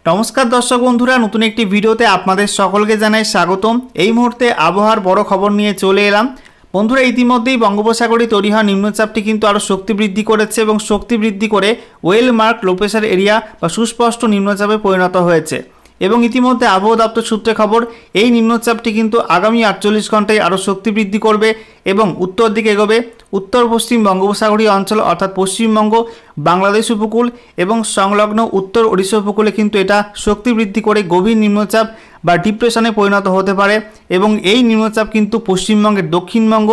নমস্কার দর্শক বন্ধুরা, নতুন একটি ভিডিওতে আপনাদের সকলকে জানাই স্বাগতম। এই মুহূর্তে আবহাওয়ার বড় খবর নিয়ে চলে এলাম। বন্ধুরা, ইতিমধ্যেই বঙ্গোপসাগরে তৈরি হওয়া নিম্নচাপটি কিন্তু আরও শক্তি বৃদ্ধি করেছে এবং শক্তি বৃদ্ধি করে well mark low pressure area বা সুস্পষ্ট নিম্নচাপে পরিণত হয়েছে। এবং ইতিমধ্যে আবহাওয়া দপ্তর সূত্রে খবর, এই নিম্নচাপটি কিন্তু আগামী 48 ঘন্টায় আরও শক্তি বৃদ্ধি করবে এবং উত্তর দিকে এগোবে। উত্তর পশ্চিম বঙ্গোপসাগরীয় অঞ্চল অর্থাৎ পশ্চিমবঙ্গ, বাংলাদেশ উপকূল এবং সংলগ্ন উত্তর ওড়িশা উপকূলে কিন্তু এটা শক্তি বৃদ্ধি করে গভীর নিম্নচাপ বা ডিপ্রেশনে পরিণত হতে পারে। এবং এই নিম্নচাপ কিন্তু পশ্চিমবঙ্গের দক্ষিণবঙ্গ,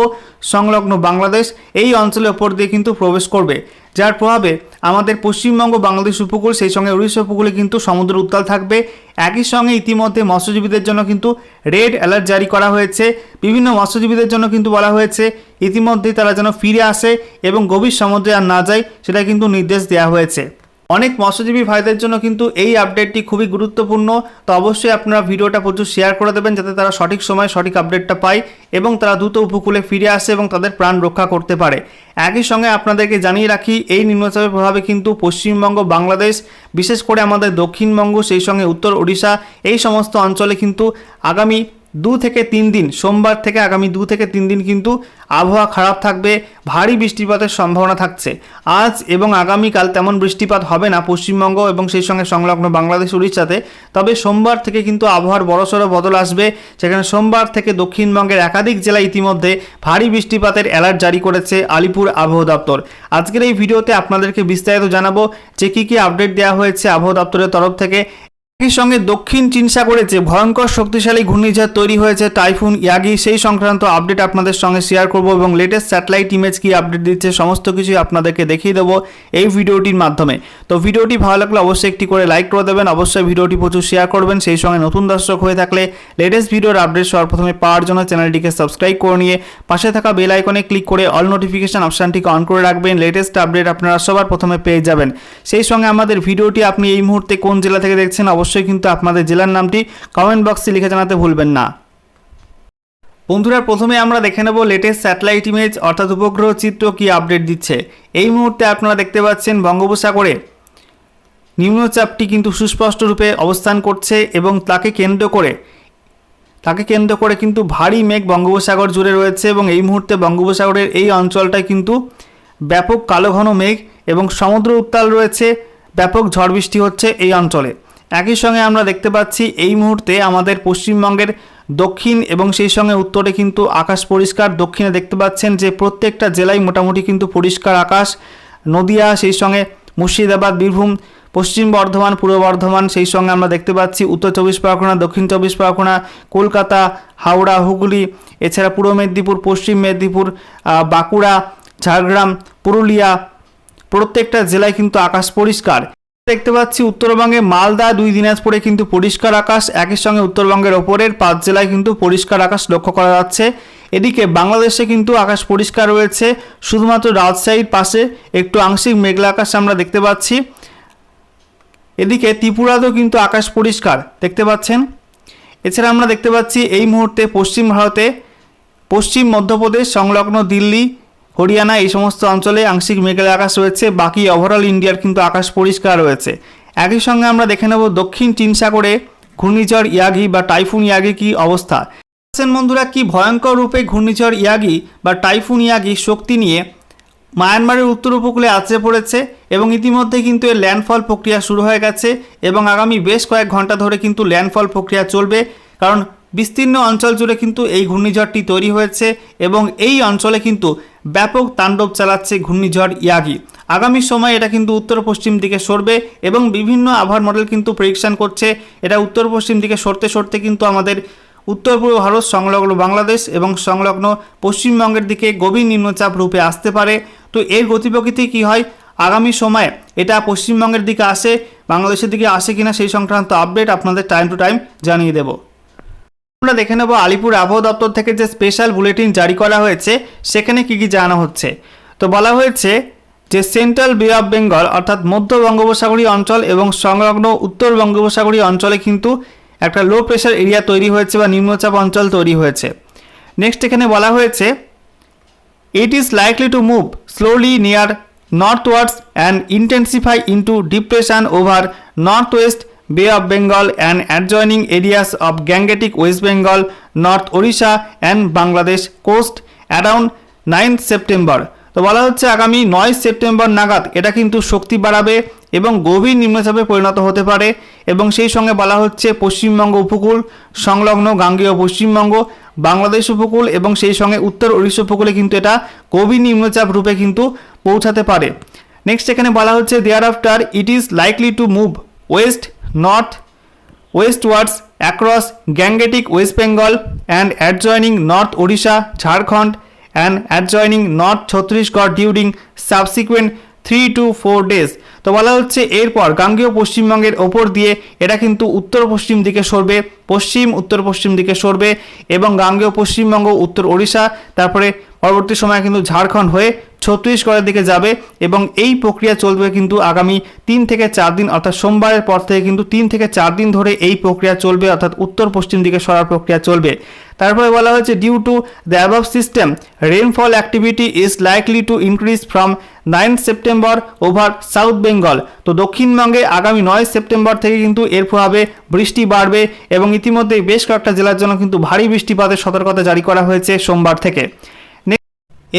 সংলগ্ন বাংলাদেশ এই অঞ্চলের ওপর দিয়ে কিন্তু প্রবেশ করবে, যার প্রভাবে আমাদের পশ্চিমবঙ্গ, বাংলাদেশ উপকূল সেই সঙ্গে উড়িষ্যা উপকূলে কিন্তু সমুদ্র উত্তাল থাকবে। একই সঙ্গে ইতিমধ্যে মৎস্যজীবীদের জন্য কিন্তু রেড অ্যালার্ট জারি করা হয়েছে। বিভিন্ন মৎস্যজীবীদের জন্য কিন্তু বলা হয়েছে ইতিমধ্যেই তারা যেন ফিরে আসে এবং গভীর সমুদ্রে আর না যায়, সেটা কিন্তু নির্দেশ দেওয়া হয়েছে। অনেক মৎস্যজীবী ভাইদের জন্য কিন্তু এই আপডেটটি খুবই গুরুত্বপূর্ণ। তো অবশ্যই আপনারা ভিডিওটা প্রচুর শেয়ার করে দেবেন, যাতে তারা সঠিক সময়ে সঠিক আপডেটটা পায় এবং তারা দ্রুত উপকূলে ফিরে আসে এবং তাদের প্রাণ রক্ষা করতে পারে। একই সঙ্গে আপনাদেরকে জানিয়ে রাখি, এই নিম্নচাপের প্রভাবে কিন্তু পশ্চিমবঙ্গ, বাংলাদেশ, বিশেষ করে আমাদের দক্ষিণবঙ্গ সেই সঙ্গে উত্তর ওড়িশা এই সমস্ত অঞ্চলে কিন্তু আগামী 2 থেকে 3 দিন, সোমবার থেকে আগামী 2 থেকে 3 দিন কিন্তু আবহাওয়া খারাপ থাকবে, ভারী বৃষ্টিপাতের সম্ভাবনা থাকছে। আজ এবং আগামীকাল তেমন বৃষ্টিপাত হবে না পশ্চিমবঙ্গ এবং সেই সঙ্গে সংলগ্ন বাংলাদেশ, উড়িষ্যাতে। তবে সোমবার থেকে কিন্তু আবহাওয়ার বড়সড় বদল আসবে। সেখানে সোমবার থেকে দক্ষিণবঙ্গের একাধিক জেলায় ইতিমধ্যে ভারী বৃষ্টিপাতের অ্যালার্ট জারি করেছে আলিপুর আবহাওয়া দপ্তর। আজকের এই ভিডিওতে আপনাদেরকে বিস্তারিত জানাবো যে কী আপডেট দেওয়া হয়েছে আবহাওয়া দপ্তরের তরফ থেকে। একই সঙ্গে দক্ষিণ চীন সাগরে যে ভয়ঙ্কর শক্তিশালী ঘূর্ণিঝড় তৈরি হয়েছে টাইফুন ইয়াগি, সেই সংক্রান্ত আপডেট আপনাদের সঙ্গে শেয়ার করব এবং লেটেস্ট স্যাটেলাইট ইমেজ কি আপডেট দিচ্ছে সমস্ত কিছুই আপনাদেরকে দেখিয়ে দেবো এই ভিডিওটির মাধ্যমে। তো ভিডিওটি ভালো লাগলে অবশ্যই একটি করে লাইক করে দেবেন, অবশ্যই ভিডিওটি প্রচুর শেয়ার করবেন। সেই সঙ্গে নতুন দর্শক হয়ে থাকলে লেটেস্ট ভিডিওর আপডেট সর্বপ্রথমে পাওয়ার জন্য চ্যানেলটিকে সাবস্ক্রাইব করে নিয়ে পাশে থাকা বেল আইকনে ক্লিক করে অল নোটিফিকেশন অপশানটিকে অন করে রাখবেন। লেটেস্ট আপডেট আপনারা সবার প্রথমে পেয়ে যাবেন। সেই সঙ্গে আমাদের ভিডিওটি আপনি এই মুহূর্তে কোন জেলা থেকে দেখছেন অবশ্যই কিন্তু আপনাদের জেলার নামটি কমেন্ট বক্সে লিখে জানাতে ভুলবেন না। বন্ধুরা, প্রথমে আমরা দেখে নেব লেটেস্ট স্যাটেলাইট ইমেজ অর্থাৎ উপগ্রহ চিত্র কি আপডেট দিচ্ছে। এই মুহূর্তে আপনারা দেখতে পাচ্ছেন বঙ্গোপসাগরে নিম্নচাপটি কিন্তু সুস্পষ্ট রূপে অবস্থান করছে এবং তাকে কেন্দ্র করে কিন্তু ভারী মেঘ বঙ্গোপসাগর জুড়ে রয়েছে এবং এই মুহূর্তে বঙ্গোপসাগরের এই অঞ্চলটায় কিন্তু ব্যাপক কালো ঘন মেঘ এবং সমুদ্র উত্তাল রয়েছে, ব্যাপক ঝড় বৃষ্টি হচ্ছে এই অঞ্চলে। একই সঙ্গে আমরা দেখতে পাচ্ছি এই মুহূর্তে আমাদের পশ্চিমবঙ্গের দক্ষিণ এবং সেই সঙ্গে উত্তরে কিন্তু আকাশ পরিষ্কার। দক্ষিণে দেখতে পাচ্ছেন যে প্রত্যেকটা জেলায় মোটামুটি কিন্তু পরিষ্কার আকাশ। নদিয়া, সেই সঙ্গে মুর্শিদাবাদ, বীরভূম, পশ্চিম বর্ধমান, পূর্ব বর্ধমান, সেই সঙ্গে আমরা দেখতে পাচ্ছি উত্তর 24 পরগনা, দক্ষিণ 24 পরগনা, কলকাতা, হাওড়া, হুগলি, এছাড়া পূর্ব মেদিনীপুর, পশ্চিম মেদিনীপুর, বাঁকুড়া, ঝাড়গ্রাম, পুরুলিয়া, প্রত্যেকটা জেলায় কিন্তু আকাশ পরিষ্কার। দেখতে পাচ্ছি উত্তরবঙ্গে মালদা, 2 দিনাজপুরে কিন্তু পরিষ্কার আকাশ। একই সঙ্গে উত্তরবঙ্গের ওপরের 5 জেলায় কিন্তু পরিষ্কার আকাশ লক্ষ্য করা যাচ্ছে। এদিকে বাংলাদেশে কিন্তু আকাশ পরিষ্কার রয়েছে, শুধুমাত্র রাজশাহীর পাশে একটু আংশিক মেঘলা আকাশ আমরা দেখতে পাচ্ছি। এদিকে ত্রিপুরাতেও কিন্তু আকাশ পরিষ্কার দেখতে পাচ্ছেন। এছাড়া আমরা দেখতে পাচ্ছি এই মুহূর্তে পশ্চিম ভারতে, পশ্চিম মধ্যপ্রদেশ সংলগ্ন দিল্লি, হরিয়ানা এই সমস্ত অঞ্চলে আংশিক মেঘলা আকাশ রয়েছে। বাকি ওভারঅল ইন্ডিয়ার কিন্তু আকাশ পরিষ্কার রয়েছে। একই সঙ্গে আমরা দেখে নেব দক্ষিণ চীন সাগরে ঘূর্ণিঝড় ইয়াগি বা টাইফুন ইয়াগি কি অবস্থা। বন্ধুরা, কি ভয়ঙ্কর রূপে ঘূর্ণিঝড় ইয়াগি বা টাইফুন ইয়াগি শক্তি নিয়ে মায়ানমারের উত্তর উপকূলে আছড়ে পড়েছে এবং ইতিমধ্যে কিন্তু এর ল্যান্ডফল প্রক্রিয়া শুরু হয়ে গেছে এবং আগামী বেশ কয়েক ঘন্টা ধরে কিন্তু ল্যান্ডফল প্রক্রিয়া চলবে, কারণ বিস্তীর্ণ অঞ্চল জুড়ে কিন্তু এই ঘূর্ণিঝড়টি তৈরি হয়েছে এবং এই অঞ্চলে কিন্তু ব্যাপক তাণ্ডব চালাচ্ছে ঘূর্ণিঝড় ইয়াগি। আগামী সময়ে এটা কিন্তু উত্তর পশ্চিম দিকে সরবে এবং বিভিন্ন আবহাওয়ার মডেল কিন্তু প্রেডিকশন করছে এটা উত্তর পশ্চিম দিকে সরতে কিন্তু আমাদের উত্তর পূর্ব ভারত, সংলগ্ন বাংলাদেশ এবং সংলগ্ন পশ্চিমবঙ্গের দিকে গভীর নিম্নচাপ রূপে আসতে পারে। তো এর গতিপ্রকৃতি কী হয় আগামী সময়ে, এটা পশ্চিমবঙ্গের দিকে আসে, বাংলাদেশের দিকে আসে কিনা সেই সংক্রান্ত আপডেট আপনাদের টাইম টু টাইম জানিয়ে দেব। আমরা দেখে নেব আলিপুর আবহাওয়া দপ্তর থেকে যে স্পেশাল বুলেটিন জারি করা হয়েছে সেখানে কী জানানো হচ্ছে। তো বলা হয়েছে যে সেন্ট্রাল বে অফ বেঙ্গল অর্থাৎ মধ্য বঙ্গোপসাগরীয় অঞ্চল এবং সংলগ্ন উত্তর বঙ্গোপসাগরীয় অঞ্চলে কিন্তু একটা লো প্রেশার এরিয়া তৈরি হয়েছে বা নিম্নচাপ অঞ্চল তৈরি হয়েছে। নেক্সট এখানে বলা হয়েছে it is likely to move slowly near northwards and intensify into depression over north west Bay of Bengal and adjoining areas of Gangetic West Bengal, North Odisha and Bangladesh coast around 9th September। তো বলা হচ্ছে আগামী 9 September নাগাদ এটা কিন্তু শক্তি বাড়াবে এবং গভীর নিম্নচাপে পরিণত হতে পারে এবং সেই সঙ্গে বলা হচ্ছে পশ্চিমবঙ্গ উপকূল সংলগ্ন গাঙ্গেয় পশ্চিমবঙ্গ, বাংলাদেশ উপকূল এবং সেই সঙ্গে উত্তর ওড়িশা উপকূলে কিন্তু এটা গভীর নিম্নচাপ রূপে কিন্তু পৌঁছাতে পারে। নেক্সট এখানে বলা হচ্ছে thereafter it is likely to move west north westwards across Gangetic West Bengal and adjoining North Odisha, Jharkhand and adjoining North Chhattisgarh during subsequent 3 to 4 days। তো বলা হচ্ছে এরপর গাঙ্গেয় পশ্চিমবঙ্গের ওপর দিয়ে এটা কিন্তু উত্তর পশ্চিম দিকে সরবে, পশ্চিম উত্তর পশ্চিম দিকে সরবে এবং গাঙ্গেয় পশ্চিমবঙ্গ, উত্তর ওড়িশা, তারপরে পরবর্তী সময়ে কিন্তু ঝাড়খণ্ড হয়ে ছত্তিশগড়ের দিকে যাবে এবং এই প্রক্রিয়া চলবে কিন্তু আগামী 3 থেকে 4 দিন, অর্থাৎ সোমবারের পর থেকে কিন্তু 3 থেকে 4 দিন ধরে এই প্রক্রিয়া চলবে, অর্থাৎ উত্তর পশ্চিম দিকে সরার প্রক্রিয়া চলবে। তারপরে বলা হয়েছে due to the above system rainfall activity is likely to increase from 9 September over south Bengal. তো দক্ষিণবঙ্গে আগামী 9 সেপ্টেম্বর থেকে কিন্তু এর প্রভাবে বৃষ্টি বাড়বে এবং ইতিমধ্যেই বেশ কয়েকটা জেলার জন্য কিন্তু ভারী বৃষ্টিপাতের সতর্কতা জারি করা হয়েছে সোমবার থেকে।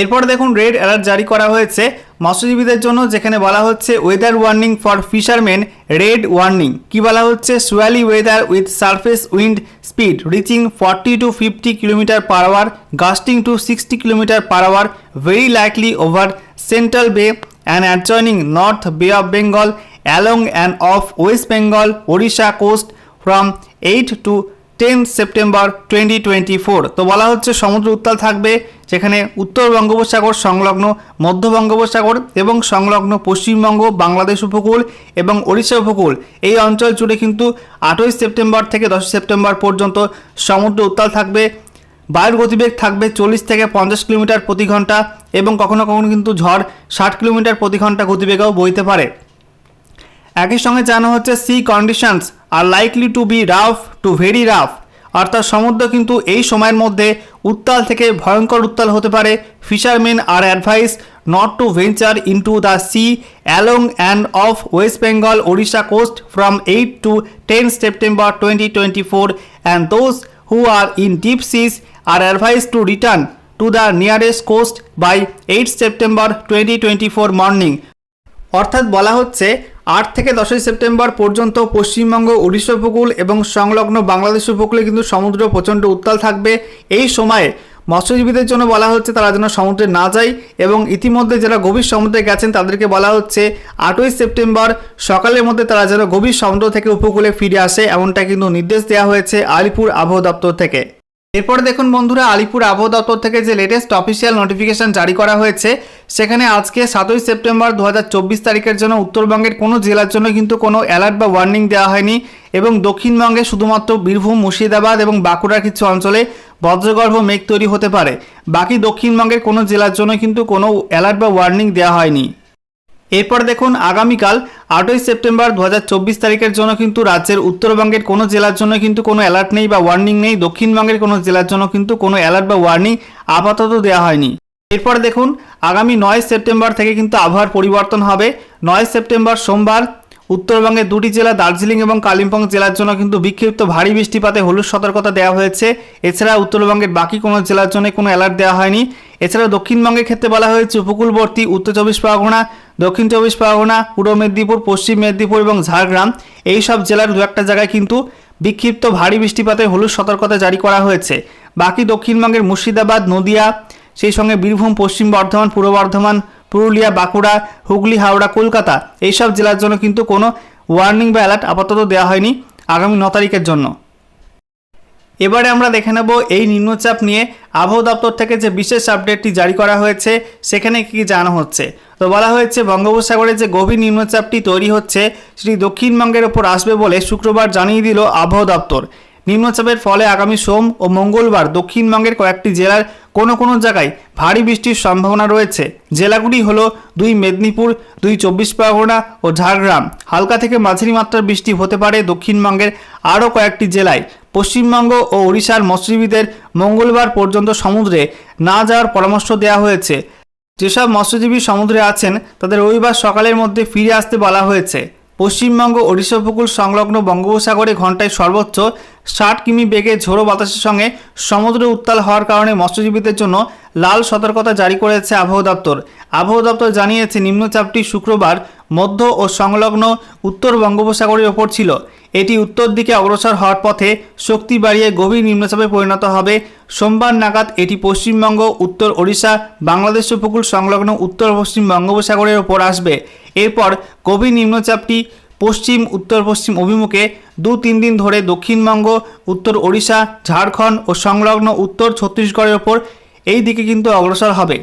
এরপর দেখুন রেড অ্যালার্ট জারি করা হয়েছে মৎস্যজীবীদের জন্য, যেখানে বলা হচ্ছে weather warning for fisherman, red warning. কি বলা হচ্ছে squally weather with surface wind speed reaching 40 to 50 kilometre per hour, gusting to 60 kilometre per hour, very likely over central Bay and adjoining north Bay of Bengal along and off West Bengal Odisha coast from 8 to 10 September 2024। তো বলা হচ্ছে সমুদ্র উত্তাল থাকবে, যেখানে উত্তর বঙ্গোপসাগর সংলগ্ন মধ্য বঙ্গোপসাগর এবং সংলগ্ন পশ্চিমবঙ্গ, বাংলাদেশ উপকূল এবং ওড়িশা উপকূল এই অঞ্চল জুড়ে কিন্তু 28 সেপ্টেম্বর থেকে 10 সেপ্টেম্বর পর্যন্ত সমুদ্র উত্তাল থাকবে। বায়ুর গতিবেগ থাকবে 40 থেকে 50 কিলোমিটার প্রতি ঘন্টা এবং কখনো কখনো কিন্তু ঝড় 60 কিলোমিটার প্রতি ঘন্টা গতিবেগেও বইতে পারে। একই সঙ্গে জানানো হচ্ছে sea conditions are likely to be rough to very rough, অর্থাৎ সমুদ্র কিন্তু এই সময়ের মধ্যে উত্তাল থেকে ভয়ঙ্কর উত্তাল হতে পারে। Fisherman are advise not to venture into the sea along and off West Bengal Odisha coast from 8 to 10 September 2024 and those who are in deep seas are advise to return to the nearest coast by 8 September 2024 morning. অর্থাৎ বলা হচ্ছে 8 থেকে 10 September পর্যন্ত পশ্চিমবঙ্গ, উড়িষ্যা উপকূল এবং সংলগ্ন বাংলাদেশ উপকূলে কিন্তু সমুদ্র প্রচণ্ড উত্তাল থাকবে। এই সময়ে মৎস্যজীবীদের জন্য বলা হচ্ছে তারা যেন সমুদ্রে না যায় এবং ইতিমধ্যে যারা গভীর সমুদ্রে গেছেন তাদেরকে বলা হচ্ছে 8 সেপ্টেম্বর সকালের মধ্যে তারা যেন গভীর সমুদ্র থেকে উপকূলে ফিরে আসে, এমনটা কিন্তু নির্দেশ দেওয়া হয়েছে আলিপুর আবহাওয়া দপ্তর থেকে। এরপর দেখুন বন্ধুরা, আলিপুর আবহাওয়া দপ্তর থেকে যে লেটেস্ট অফিসিয়াল নোটিফিকেশন জারি করা হয়েছে সেখানে আজকে 7 সেপ্টেম্বর 2024 তারিখের জন্য উত্তরবঙ্গের কোনো জেলার জন্য কিন্তু কোনো অ্যালার্ট বা ওয়ার্নিং দেওয়া হয়নি এবং দক্ষিণবঙ্গে শুধুমাত্র বীরভূম, মুর্শিদাবাদ এবং বাঁকুড়ার কিছু অঞ্চলে বজ্রগর্ভ মেঘ তৈরি হতে পারে। বাকি দক্ষিণবঙ্গের কোনো জেলার জন্য কিন্তু কোনো অ্যালার্ট বা ওয়ার্নিং দেওয়া হয়নি। এরপর দেখুন আগামীকাল 8 সেপ্টেম্বর 2024 তারিখের জন্য কিন্তু রাজ্যের উত্তরবঙ্গের কোনো জেলার জন্য কিন্তু কোনো অ্যালার্ট নেই বা ওয়ার্নিং নেই, দক্ষিণবঙ্গের কোনো জেলার জন্য কিন্তু কোনো অ্যালার্ট বা ওয়ার্নিং আপাতত দেওয়া হয়নি। এরপর দেখুন আগামী 9 সেপ্টেম্বর থেকে কিন্তু আবহাওয়ার পরিবর্তন হবে। 9 সেপ্টেম্বর সোমবার উত্তরবঙ্গের 2টি জেলা দার্জিলিং এবং কালিম্পং জেলার জন্য কিন্তু বিক্ষিপ্ত ভারী বৃষ্টিপাতে হলুদ সতর্কতা দেওয়া হয়েছে। এছাড়া উত্তরবঙ্গের বাকি কোনো জেলার জন্য কোনো অ্যালার্ট দেওয়া হয়নি। এছাড়া দক্ষিণবঙ্গের ক্ষেত্রে বলা হয়েছে উপকূলবর্তী উত্তর 24 পরগনা, দক্ষিণ 24 পরগনা, পূর্ব মেদিনীপুর, পশ্চিম মেদিনীপুর এবং ঝাড়গ্রাম এই সব জেলার দু একটা জায়গায় কিন্তু বিক্ষিপ্ত ভারী বৃষ্টিপাতে হলুদ সতর্কতা জারি করা হয়েছে। বাকি দক্ষিণবঙ্গের মুর্শিদাবাদ, নদিয়া, সেই সঙ্গে বীরভূম, পশ্চিম বর্ধমান, পূর্ব বর্ধমান, পুরুলিয়া, বাঁকুড়া, হুগলি, হাওড়া, কলকাতা এইসব জেলার জন্য কিন্তু কোনো ওয়ার্নিং বা অ্যালার্ট আপাতত দেওয়া হয়নি আগামী 9 তারিখের জন্য। এবারে আমরা দেখে নেব এই নিম্নচাপ নিয়ে আবহাওয়া দপ্তর থেকে যে বিশেষ আপডেটটি জারি করা হয়েছে সেখানে কী জানানো হচ্ছে। তো বলা হয়েছে বঙ্গোপসাগরে যে গভীর নিম্নচাপটি তৈরি হচ্ছে সেটি দক্ষিণবঙ্গের ওপর আসবে বলে শুক্রবার জানিয়ে দিল আবহাওয়া দপ্তর। নিম্নচাপের ফলে আগামী সোম ও মঙ্গলবার দক্ষিণবঙ্গের কয়েকটি জেলার কোনো জায়গায় ভারী বৃষ্টির সম্ভাবনা রয়েছে। জেলাগুলি হলো 2 মেদিনীপুর, 2 24 পরগনা ও ঝাড়গ্রাম। হালকা থেকে মাঝারি মাত্রার বৃষ্টি হতে পারে দক্ষিণবঙ্গের আরও কয়েকটি জেলায়। পশ্চিমবঙ্গ ও ওড়িশার মৎস্যজীবীদের মঙ্গলবার পর্যন্ত সমুদ্রে না যাওয়ার পরামর্শ দেওয়া হয়েছে। যেসব মৎস্যজীবী সমুদ্রে আছেন তাদের রবিবার সকালের মধ্যে ফিরে আসতে বলা হয়েছে। পশ্চিমবঙ্গ ওড়িশা উপকূল সংলগ্ন বঙ্গোপসাগরে ঘন্টায় সর্বোচ্চ 60 কিমি বেগে ঝোড়ো বাতাসের সঙ্গে সমুদ্র উত্তাল হওয়ার কারণে মৎস্যজীবীদের জন্য লাল সতর্কতা জারি করেছে আবহাওয়া দপ্তর। আবহাওয়া দপ্তর জানিয়েছে নিম্নচাপটি শুক্রবার মধ্য ও সংলগ্ন উত্তর বঙ্গোপসাগরের ওপর ছিল। এটি উত্তর দিকে অগ্রসর হওয়ার পথে শক্তি বাড়িয়ে গভীর নিম্নচাপে পরিণত হবে। সোমবার নাগাদ এটি পশ্চিমবঙ্গ, উত্তর ওড়িশা, বাংলাদেশ উপকূল সংলগ্ন উত্তর পশ্চিম বঙ্গোপসাগরের ওপর আসবে। এরপর গভীর নিম্নচাপটি পশ্চিম উত্তর পশ্চিম অভিমুখে 2-3 দিন ধরে দক্ষিণবঙ্গ, উত্তর ওড়িশা, ঝাড়খণ্ড ও সংলগ্ন উত্তর ছত্তিশগড়ের ওপর এই দিকে কিন্তু অগ্রসর হবে।